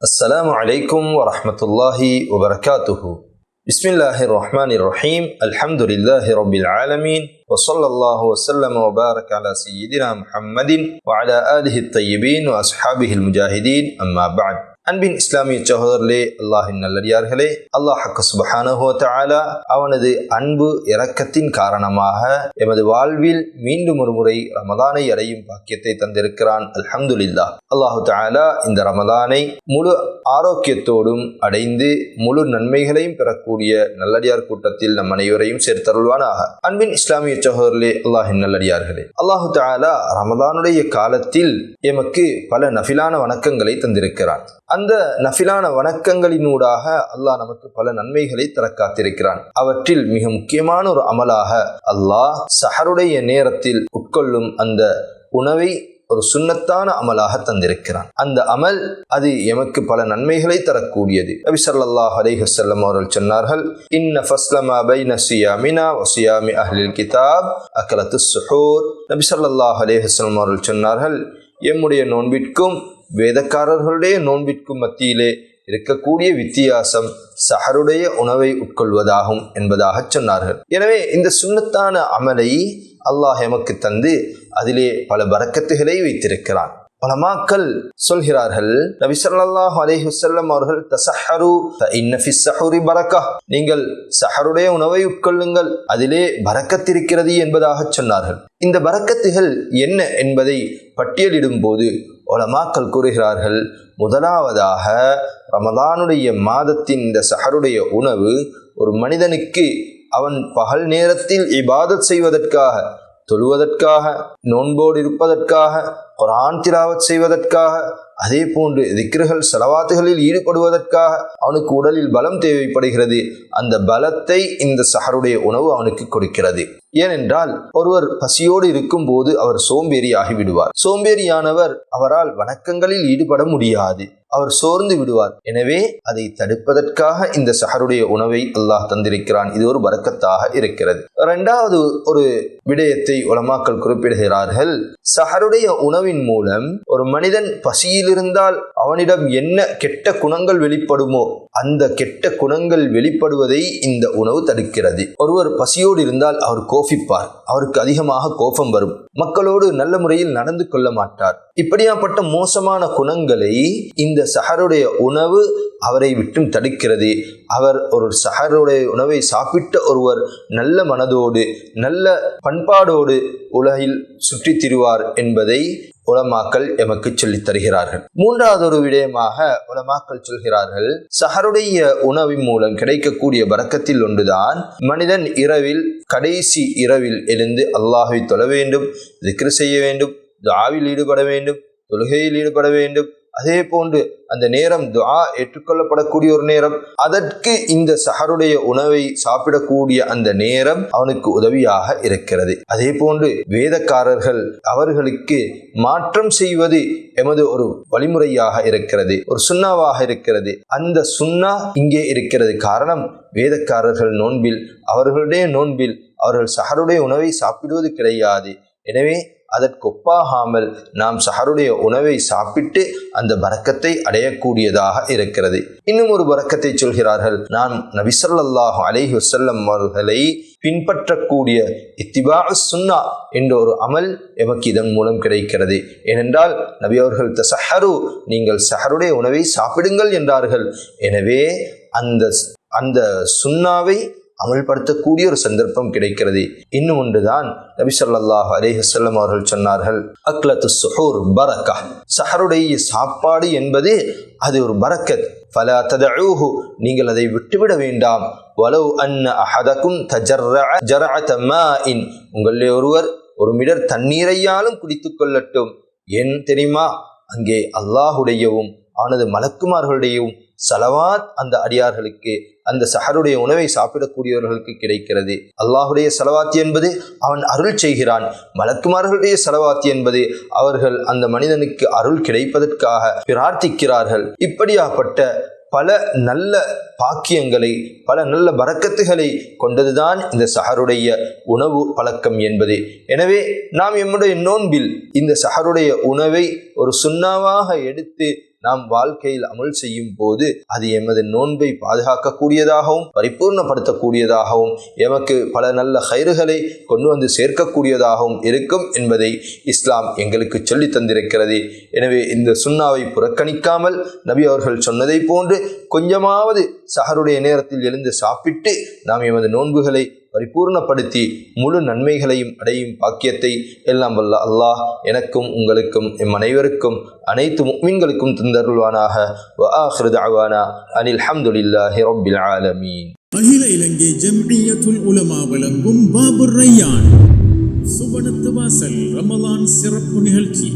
السلام عليكم ورحمة الله وبركاته. بسم الله الرحمن الرحيم. الحمد لله رب العالمين، وصلى الله وسلم وبارك على سيدنا محمد وعلى آله الطيبين وأصحابه المجاهدين. أما بعد. அன்பின் இஸ்லாமிய சகோதரர்களே, அல்லாஹின் நல்லடியார்களே, அல்லாஹ் சுப்ஹானஹு வ தஆலா அவனது அன்பு இரக்கத்தின் காரணமாக எமது வாழ்வில் மீண்டும் ஒரு முறை ரமதானை அடையும் பாக்கியத்தை தந்திருக்கிறான். அல்ஹம்துலில்லாஹ். அல்லாஹு தஆலா இந்த ரமதானை முழு ஆரோக்கியத்தோடும் அடைந்து முழு நன்மைகளையும் பெறக்கூடிய நல்லடியார் கூட்டத்தில் நம் அனைவரையும் சேர்த்தருள்வானாக. அன்பின் இஸ்லாமிய சகோதரர்களே, அல்லாஹின் நல்லடியார்களே, அல்லாஹு தஆலா ரமதானுடைய காலத்தில் எமக்கு பல நஃபிலான வணக்கங்களை தந்திருக்கிறான். அந்த நஃபிலான வணக்கங்களினூடாக அல்லாஹ் நமக்கு பல நன்மைகளை தர காத்திருக்கிறான். அவற்றில் மிக முக்கியமான ஒரு அமலாக அல்லாஹ் சஹருடைய நேரத்தில் உட்கொள்ளும் அந்த உணவை ஒரு சுன்னத்தான அமலாக தந்திருக்கிறான். அந்த அமல் அது எமக்கு பல நன்மைகளை தரக்கூடியது. நபி ஸல்லல்லாஹு அலைஹி வஸல்லம் அவர்கள் சொன்னார்கள், இன்ன ஃபஸ்ல மா பைன சியாமினா வ சியாமி அஹ்லில் கிதாப் அக்லத்துஸ் சுஹூர். நபி ஸல்லல்லாஹு அலைஹி வஸல்லம் அவர்கள் சொன்னார்கள், எம்முடைய நோன்பிற்கும் வேதக்காரர்களுடைய நோன்பிற்கும் மத்தியிலே இருக்கக்கூடிய வித்தியாசம் சஹருடைய உணவை உட்கொள்வதாகும் என்பதாக சொன்னார்கள். எனவே இந்த சுன்னத்தான அமலை அல்லாஹ் எமக்கு தந்து அதிலே பல பரக்கத்துகளை வைத்திருக்கிறான். உலமாக்கள் சொல்கிறார்கள், நபி ஸல்லல்லாஹு அலைஹி வஸல்லம் அவர்கள் தஸஹரு ஃபஇன்ன ஃபிஸ் ஸஹூரி பரக்கah, நீங்கள் சஹருடைய உணவை உட்கொள்ளுங்கள், அதிலே பரக்கத் இருக்கிறது என்பதாக சொன்னார்கள். இந்த பரக்கத்துகள் என்ன என்பதை பட்டியலிடும் போது உலமாக்கள் கூறுகிறார்கள், முதலாவதாக ரமதானுடைய மாதத்தின் இந்த சஹருடைய உணவு ஒரு மனிதனுக்கு அவன் பகல் நேரத்தில் இபாதத் செய்வதற்காக, தொழுவதற்காக, நோன்போடு இருப்பதற்காக, குர்ஆன் திலாவத் செய்வதற்காக, அதே போன்று திக்ருகள் ஸலவாத்துகளில் ஈடுபடுவதற்காக அவனுக்கு உடலில் பலம் தேவைப்படுகிறது. அந்த பலத்தை இந்த சஹருடைய உணவு அவனுக்கு கொடுக்கிறது. ஏனென்றால் ஒருவர் பசியோடு இருக்கும் போது அவர் சோம்பேறி ஆகிவிடுவார். சோம்பேறியானவர் அவரால் வணக்கங்களில் ஈடுபட முடியாது, அவர் சோர்ந்து விடுவார். எனவே அதை தடுப்பதற்காக இந்த சஹருடைய உணவை அல்லாஹ் தந்திருக்கிறான். இது ஒரு பரக்கத்தாக இருக்கிறது. இரண்டாவது ஒரு விடயத்தை உலமாக்கள் குறிப்பிடுகிறார்கள், சஹருடைய உணவின் மூலம் ஒரு மனிதன் பசியில் இருந்தால் அவனிடம் என்ன கெட்ட குணங்கள் வெளிப்படுமோ அந்த கெட்ட குணங்கள் வெளிப்படுவதை இந்த உணவு தடுக்கிறது. ஒருவர் பசியோடு இருந்தால் அவர் கோபிப்பார், அவருக்கு அதிகமாக கோபம் வரும், மக்களோடு நல்ல முறையில் நடந்து கொள்ள மாட்டார். இப்படியாப்பட்ட மோசமான குணங்களை இந்த சஹருடைய உணவு அவரை விட்டும் தடுக்கிறது. அவர் ஒரு சஹருடைய உணவை சாப்பிட்ட ஒருவர் நல்ல மனதோடு நல்ல பண்பாடோடு உலகில் சுற்றி திரிவார் என்பதை உலமாக்கள் எமக்கு சொல்லித் தருகிறார்கள். மூன்றாவது ஒரு விடயமாக உலமாக்கள் சொல்கிறார்கள், சஹருடைய உணவின் மூலம் கிடைக்கக்கூடிய பரக்கத்தில் ஒன்றுதான் மனிதன் இரவில் கடைசி இரவில் எழுந்து அல்லாஹ்வை தொழ வேண்டும், திக்ர் செய்ய வேண்டும், துஆவில் ஈடுபட வேண்டும், தொழுகையில் ஈடுபட வேண்டும். அதே போன்று அந்த நேரம் துஆ ஏற்றுக்கொள்ளப்படக்கூடிய ஒரு நேரம். அதற்கு இந்த சஹருடைய உணவை சாப்பிடக்கூடிய அந்த நேரம் அவனுக்கு உதவியாக இருக்கிறது. அதே போன்று வேதக்காரர்கள் அவர்களுக்கு மாற்றம் செய்வது எமது ஒரு வழிமுறையாக இருக்கிறது, ஒரு சுன்னாவாக இருக்கிறது. அந்த சுன்னா இங்கே இருக்கிறது. காரணம், வேதக்காரர்கள் நோன்பில், அவர்களுடைய நோன்பில் அவர்கள் சஹருடைய உணவை சாப்பிடுவது கிடையாது. எனவே அதற்கு ஒப்பாகாமல் நாம் சஹருடைய உணவை சாப்பிட்டு அந்த பரக்கத்தை அடையக்கூடியதாக இருக்கிறது. இன்னும் ஒரு பரக்கத்தை சொல்கிறார்கள், நாம் நபி ஸல்லல்லாஹு அலைஹி வஸல்லம் அவர்களை பின்பற்றக்கூடிய இத்திபாஉஸ் சுன்னா என்ற ஒரு அமல் எமக்கு இதன் மூலம் கிடைக்கிறது. ஏனென்றால் நபி அவர்கள் தஸஹரு, நீங்கள் சஹருடைய உணவை சாப்பிடுங்கள் என்றார்கள். எனவே அந்த சுன்னாவை அமல்படுத்தக்கூடிய ஒரு சந்தர்ப்பம் கிடைக்கிறது. இன்னும் ஒன்றுதான், நபி ஸல்லல்லாஹு அலைஹி வஸல்லம் அவர்கள் சொன்னார்கள், அக்லத்துஸ் சுஹூர் பரக்கah, சஹருடைய சாப்பாடு என்பது அது ஒரு பரக்கத். ஃபலா ததஊஹு, நீங்கள் அதை விட்டுவிட வேண்டாம். வலவ் அன்ன அஹதகும் தஜர்ரஅ ஜர்அத மாஇன், உங்களிலே ஒருவர் ஒரு மிடர் தண்ணீரையாலும் குடித்துக் கொள்ளட்டும். ஏன் தெரியுமா? அங்கே அல்லாஹுடையவும் அவனது மலக்குமார்களுடையவும் சலவாத் அந்த அடியார்களுக்கு, அந்த சஹருடைய உணவை சாப்பிடக்கூடியவர்களுக்கு கிடைக்கிறது. அல்லாஹுடைய சலவாத் என்பது அவன் அருள் செய்கிறான், மலக்குமார்களுடைய சலவாத் என்பது அவர்கள் அந்த மனிதனுக்கு அருள் கிடைப்பதற்காக பிரார்த்திக்கிறார்கள். இப்படியாப்பட்ட பல நல்ல பாக்கியங்களை, பல நல்ல பரக்கத்துகளை கொண்டதுதான் இந்த சஹருடைய உணவு பழக்கம் என்பது. எனவே நாம் எம்முடைய நோன்பில் இந்த சஹருடைய உணவை ஒரு சுன்னாவாக எடுத்து நாம் வாழ்க்கையில் அமல் செய்யும் போது அது எமது நோன்பை பாதுகாக்கக்கூடியதாகவும் பரிபூர்ணப்படுத்தக்கூடியதாகவும் எமக்கு பல நல்ல கயிறுகளை கொண்டு வந்து சேர்க்கக்கூடியதாகவும் இருக்கும் என்பதை இஸ்லாம் எங்களுக்கு சொல்லி தந்திருக்கிறது. எனவே இந்த சுன்னாவை புறக்கணிக்காமல் நபி அவர்கள் சொன்னதை போன்று கொஞ்சமாவது சஹருடைய நேரத்தில் எழுந்து சாப்பிட்டு நாம் எமது நோன்புகளை பரிபூர்ணப்படுத்தி முழு நன்மைகளையும் அடையும் பாக்கியத்தை எல்லாம் வல்ல அல்லாஹ் எனக்கும் உங்களுக்கும் எம் அனைவருக்கும் அனைத்து முஃமின்களுக்கும் தந்தருள்வானாக. வ ஆகிரு தஅவானா அனில் ஹம்துலில்லாஹி ரப்பில் ஆலமீன். அகில இலங்கை ஜம்இய்யத்துல் உலமா வழங்கும் பாபுர் ரையான் சுபனத்து வாசல் ரமலான் சிறப்பு நிகழ்ச்சி.